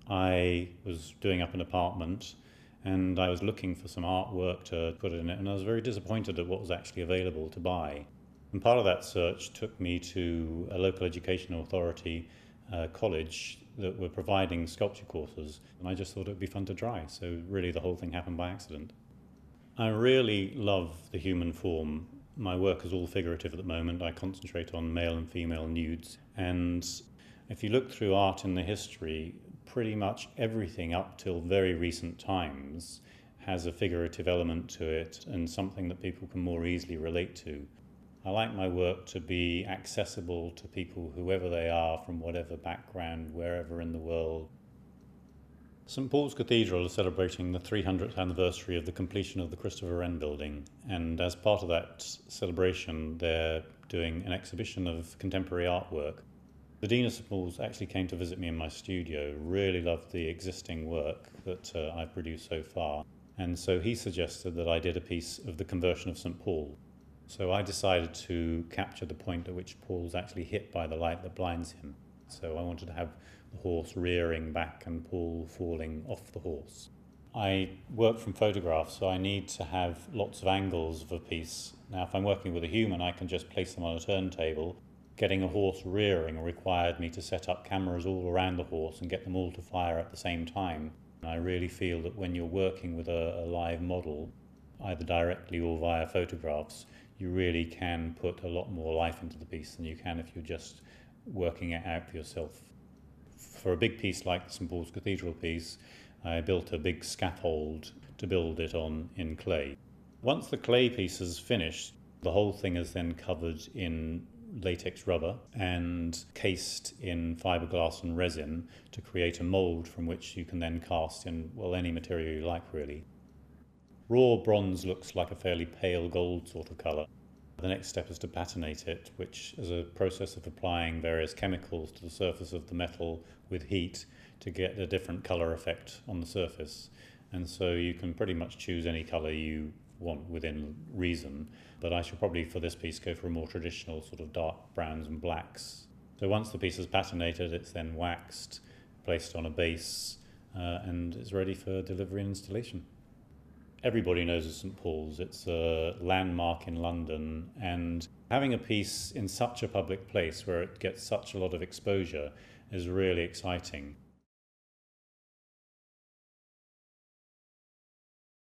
I was doing up an apartment and I was looking for some artwork to put in it, and I was very disappointed at what was actually available to buy. And part of that search took me to a local educational authority college that were providing sculpture courses, and I just thought it would be fun to try. So really the whole thing happened by accident. I really love the human form. My work is all figurative at the moment. I concentrate on male and female nudes, and if you look through art in the history, pretty much everything up till very recent times has a figurative element to it and something that people can more easily relate to. I like my work to be accessible to people, whoever they are, from whatever background, wherever in the world. St Paul's Cathedral is celebrating the 300th anniversary of the completion of the Christopher Wren building, and as part of that celebration they're doing an exhibition of contemporary artwork. The Dean of St Paul's actually came to visit me in my studio, really loved the existing work that I've produced so far, and so he suggested that I did a piece of the conversion of St Paul. So I decided to capture the point at which Paul's actually hit by the light that blinds him. So I wanted to have the horse rearing back and Paul falling off the horse. I work from photographs, so I need to have lots of angles of a piece. Now if I'm working with a human, I can just place them on a turntable. Getting a horse rearing required me to set up cameras all around the horse and get them all to fire at the same time. And I really feel that when you're working with a live model, either directly or via photographs, you really can put a lot more life into the piece than you can if you're just working it out for yourself. For a big piece like the St Paul's Cathedral piece, I built a big scaffold to build it on in clay. Once the clay piece is finished, the whole thing is then covered in latex rubber and cased in fiberglass and resin to create a mould from which you can then cast in, well, any material you like really. Raw bronze looks like a fairly pale gold sort of colour. The next step is to patinate it, which is a process of applying various chemicals to the surface of the metal with heat to get a different colour effect on the surface. And so you can pretty much choose any colour you want within reason, but I should probably for this piece go for a more traditional sort of dark browns and blacks. So once the piece is patinated, it's then waxed, placed on a base, and it's ready for delivery and installation. Everybody knows of St Paul's. It's a landmark in London, and having a piece in such a public place where it gets such a lot of exposure is really exciting.